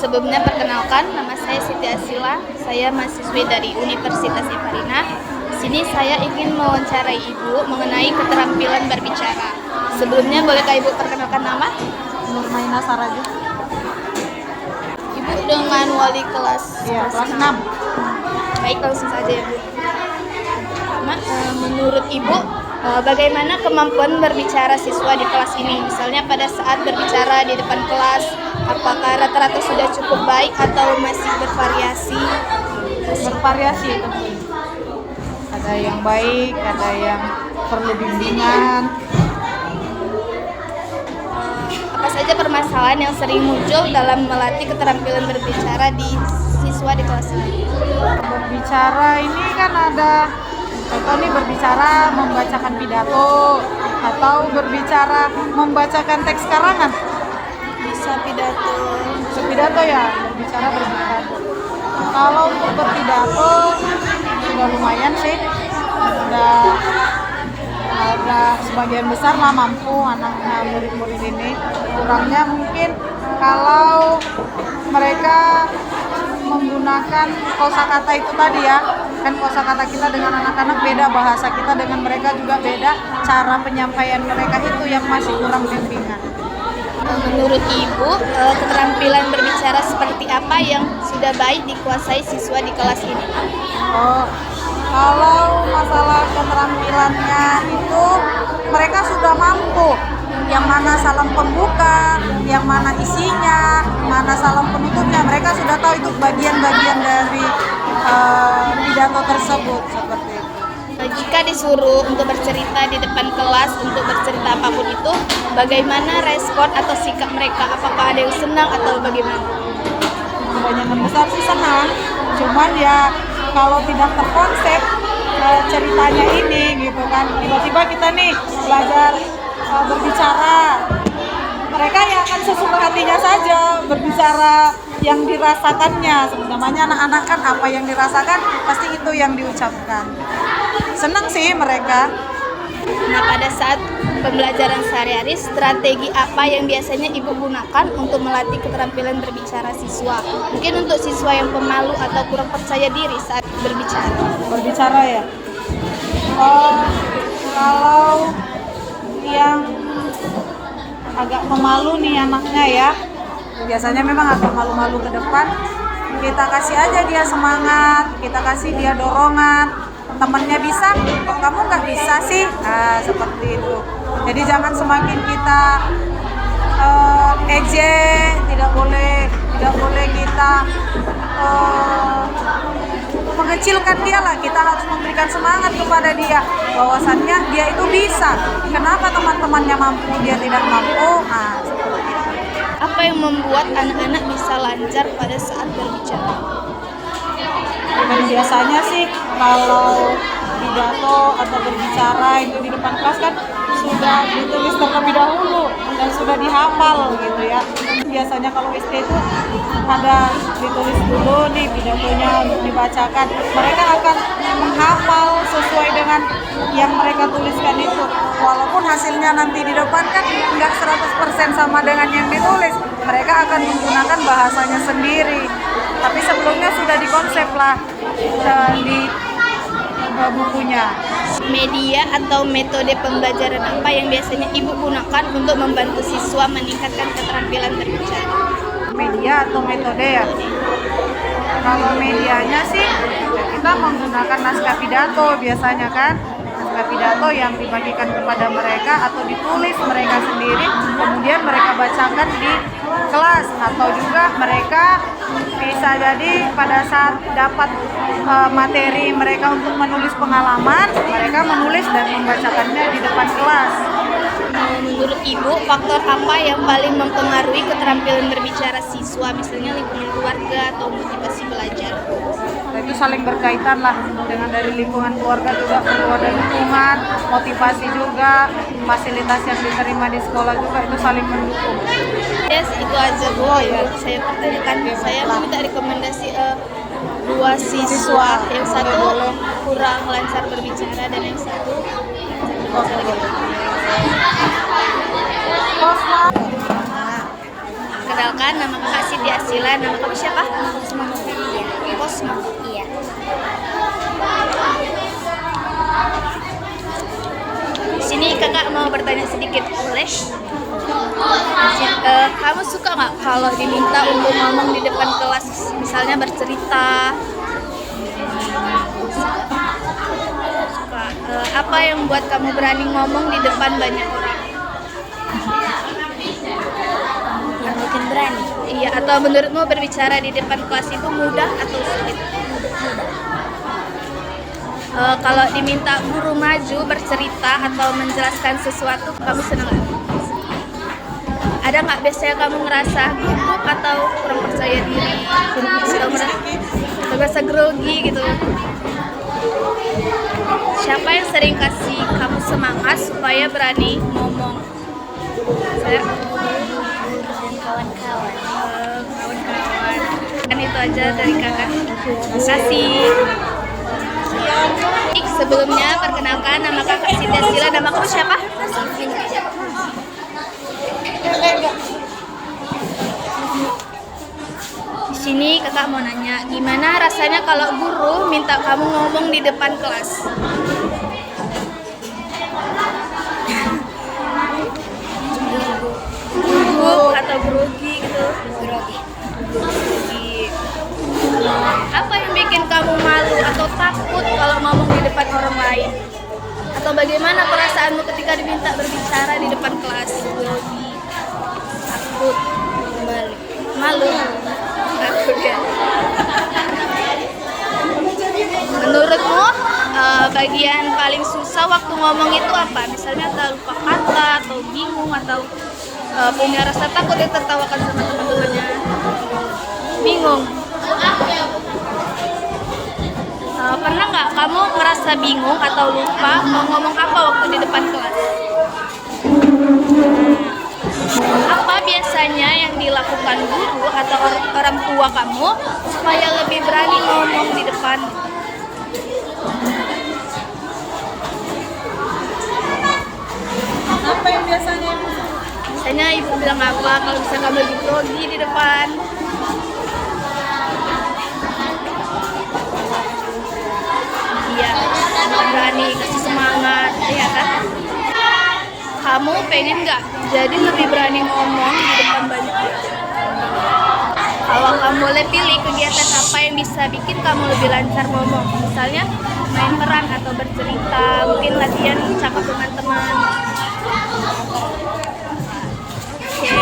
Sebelumnya perkenalkan, nama saya Siti Asila. Saya mahasiswi dari Universitas Iparina. Di sini saya ingin mewawancarai Ibu mengenai keterampilan berbicara. Sebelumnya bolehkah Ibu perkenalkan nama? Nurmaina Saraju. Ibu dengan wali kelas. Iya, kelas 6. Baik, langsung saja ya Bu. Menurut Ibu, bagaimana kemampuan berbicara siswa di kelas ini? Misalnya pada saat berbicara di depan kelas, apakah rata-rata sudah cukup baik atau masih bervariasi? Bervariasi tentu. Ada yang baik, ada yang perlu bimbingan. Apa saja permasalahan yang sering muncul dalam melatih keterampilan berbicara di siswa di kelas ini? Berbicara ini kan ada contoh nih, berbicara membacakan pidato atau berbicara membacakan teks karangan. Bisa pidato. Pidato ya, berbicara berpidato. Kalau untuk berpidato sudah lumayan sih, sudah ada sebagian besar lah mampu anak-anak murid-murid ini. Kurangnya mungkin kalau mereka menggunakan kosakata itu tadi ya, kan kosakata kita dengan anak-anak beda, bahasa kita dengan mereka juga beda, cara penyampaian mereka itu yang masih kurang bimbingan. Menurut Ibu, keterampilan berbicara seperti apa yang sudah baik dikuasai siswa di kelas ini? Kalau masalah keterampilannya itu mereka sudah mampu. Yang mana salam pembuka, yang mana isinya, mana salam penutupnya, mereka sudah tahu itu bagian-bagian dari pidato tersebut, seperti itu. Jika disuruh untuk bercerita di depan kelas, untuk bercerita apapun itu, bagaimana respon atau sikap mereka? Apakah ada yang senang atau bagaimana? Kebanyakan besar sih senang, cuman ya kalau tidak terkonsep ceritanya ini gitu kan, tiba-tiba kita nih belajar berbicara, mereka ya akan sesuka hatinya saja berbicara yang dirasakannya. Namanya anak-anak kan apa yang dirasakan pasti itu yang diucapkan. Senang sih mereka. Nah, pada saat pembelajaran sehari-hari, strategi apa yang biasanya Ibu gunakan untuk melatih keterampilan berbicara siswa? Mungkin untuk siswa yang pemalu atau kurang percaya diri saat berbicara. Berbicara ya. Kalau yang agak pemalu nih anaknya ya, biasanya memang agak malu-malu ke depan, kita kasih aja dia semangat, kita kasih dia dorongan. Temannya bisa, kok kamu nggak bisa sih? Nah, seperti itu. Jadi jangan semakin kita ejek, tidak boleh kita mengecilkan dia lah. Kita harus memberikan semangat kepada dia, bahwasannya dia itu bisa. Kenapa teman-temannya mampu, dia tidak mampu? Nah, seperti itu. Apa yang membuat anak-anak bisa lancar pada saat berbicara? Dan biasanya sih kalau pidato atau berbicara itu di depan kelas kan sudah ditulis terlebih dahulu dan sudah dihafal gitu ya. Biasanya kalau SD itu ada ditulis dulu nih pidatonya untuk dibacakan. Mereka akan menghafal sesuai dengan yang mereka tuliskan itu. Walaupun hasilnya nanti di depan kan nggak 100% sama dengan yang ditulis. Mereka akan menggunakan bahasanya sendiri. Tapi sebelumnya sudah dikonsep lah di bukunya. Media atau metode pembelajaran apa yang biasanya Ibu gunakan untuk membantu siswa meningkatkan keterampilan berbicara? Media atau metode ya? Kalau medianya sih kita menggunakan naskah pidato biasanya kan. Naskah pidato yang dibagikan kepada mereka atau ditulis mereka sendiri, kemudian mereka bacakan di kelas, atau juga mereka bisa jadi pada saat dapat materi mereka untuk menulis pengalaman, mereka menulis dan membacakannya di depan kelas. Menurut Ibu, faktor apa yang paling mempengaruhi keterampilan berbicara siswa, misalnya lingkungan keluarga atau motivasi belajar? Nah, itu saling berkaitan lah, dengan dari lingkungan keluarga juga perlu ada dukungan, motivasi juga, fasilitas yang diterima di sekolah juga itu saling mendukung. Yes, itu aja Bu. Saya pertanyakan, saya meminta rekomendasi dua siswa, yang satu kurang lancar berbicara dan yang satu lancar berbicara. Perkenalkan, nama kakak Siti Asila. Nama kamu siapa? Kosmo. Iya. Di sini kakak mau bertanya sedikit, boleh? Kamu suka nggak kalau diminta untuk ngomong di depan kelas, misalnya bercerita? Suka. Apa yang buat kamu berani ngomong di depan banyak orang? Yang bikin berani. Iya, atau menurutmu berbicara di depan kelas itu mudah atau sulit? Kalau diminta guru maju bercerita atau menjelaskan sesuatu, kamu senang nggak? Ada nggak biasanya kamu ngerasa gugup atau kurang percaya diri? Atau merasa grogi gitu? Siapa yang sering kasih kamu semangat supaya berani ngomong? Saya Dan kawan-kawan. kawan-kawan. Kan itu aja dari kakak. Terima kasih. Sebelumnya perkenalkan, nama kakak Siti Asila. Nama kamu siapa? Di sini kakak mau nanya, gimana rasanya kalau guru minta kamu ngomong di depan kelas? Gugup atau grogi gitu? Grogi. Grogi. Apa yang bikin kamu malu atau takut kalau ngomong di depan orang lain? Atau bagaimana perasaanmu ketika diminta berbicara di depan kelas? Grogi, takut, malu, takut ya. Menurutmu bagian paling susah waktu ngomong itu apa? Misalnya lupa kata atau bingung atau punya rasa takut yang tertawakan sama teman-temannya? Bingung. Pernah nggak kamu merasa bingung atau lupa mau ngomong apa waktu di depan kelas? Apa biasanya yang dilakukan guru atau orang tua kamu supaya lebih berani ngomong di depan? Apa yang biasanya Ibu? Biasanya ibu bilang apa kalau bisa kamu lagi grogi di depan? Iya, berani kasih semangat, ya kan? Kamu pengen nggak jadi lebih berani ngomong di depan banyak orang? Kalau kamu boleh pilih kegiatan apa yang bisa bikin kamu lebih lancar ngomong, misalnya main peran atau bercerita, mungkin latihan cakap dengan teman. Oke,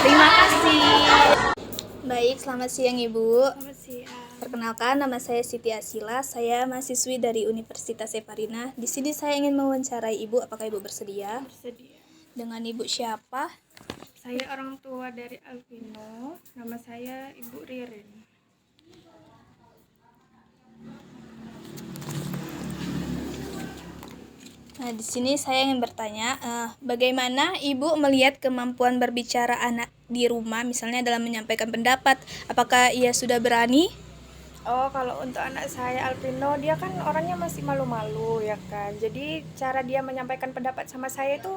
terima kasih. Baik, selamat siang Ibu. Selamat siang. Perkenalkan, nama saya Siti Asila. Saya mahasiswi dari Universitas Saparina. Di sini saya ingin mewawancarai Ibu. Apakah Ibu bersedia? Bersedia. Dengan Ibu siapa? Saya orang tua dari Alvino. Nama saya Ibu Ririn. Nah, di sini saya ingin bertanya, bagaimana Ibu melihat kemampuan berbicara anak di rumah, misalnya dalam menyampaikan pendapat? Apakah ia sudah berani? Oh, kalau untuk anak saya Alvino, dia kan orangnya masih malu-malu ya kan. Jadi cara dia menyampaikan pendapat sama saya itu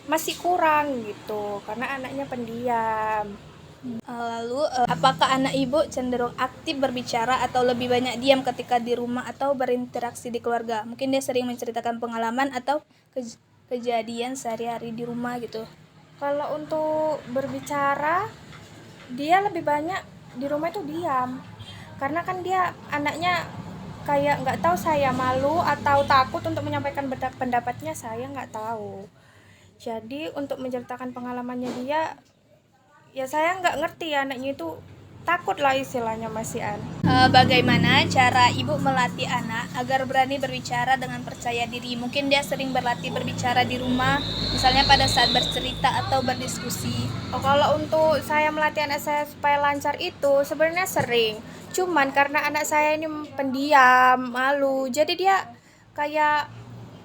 masih kurang gitu, karena anaknya pendiam. Lalu, apakah anak Ibu cenderung aktif berbicara atau lebih banyak diam ketika di rumah atau berinteraksi di keluarga? Mungkin dia sering menceritakan pengalaman atau kejadian sehari-hari di rumah gitu. Kalau untuk berbicara, dia lebih banyak di rumah itu diam. Karena kan dia anaknya kayak nggak tahu saya malu atau takut untuk menyampaikan pendapatnya, saya nggak tahu. Jadi untuk menceritakan pengalamannya dia, ya saya nggak ngerti anaknya itu takut lah istilahnya masihan. Bagaimana cara Ibu melatih anak agar berani berbicara dengan percaya diri? Mungkin dia sering berlatih berbicara di rumah, misalnya pada saat bercerita atau berdiskusi. Oh, kalau untuk saya melatih anak saya supaya lancar itu sebenarnya sering. Cuman karena anak saya ini pendiam, malu, jadi dia kayak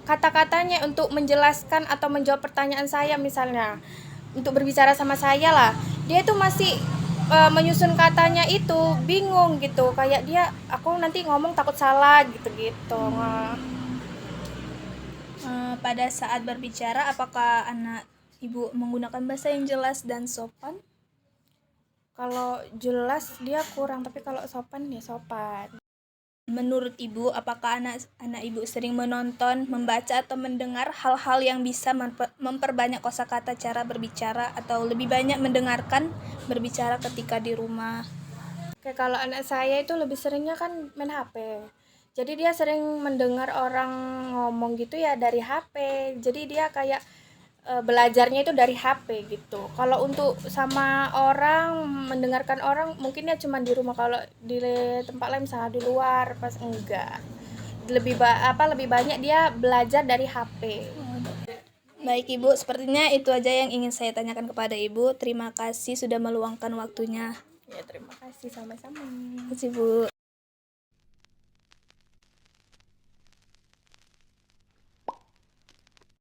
kata-katanya untuk menjelaskan atau menjawab pertanyaan saya misalnya, untuk berbicara sama saya lah, dia itu masih menyusun katanya itu bingung gitu, kayak dia aku nanti ngomong takut salah gitu-gitu. Pada saat berbicara, apakah anak Ibu menggunakan bahasa yang jelas dan sopan? Kalau jelas dia kurang, tapi kalau sopan ya sopan. Menurut Ibu, apakah anak Ibu sering menonton, membaca, atau mendengar hal-hal yang bisa memperbanyak kosakata cara berbicara, atau lebih banyak mendengarkan berbicara ketika di rumah? Kayak kalau anak saya itu lebih seringnya kan main HP. Jadi dia sering mendengar orang ngomong gitu ya dari HP. Jadi dia kayak belajarnya itu dari HP gitu. Kalau untuk sama orang, mendengarkan orang mungkin ya cuma di rumah. Kalau di tempat lain misalnya di luar pas enggak. Lebih banyak dia belajar dari HP. Baik Ibu, sepertinya itu aja yang ingin saya tanyakan kepada Ibu. Terima kasih sudah meluangkan waktunya. Ya terima kasih sama-sama. Terima kasih Bu.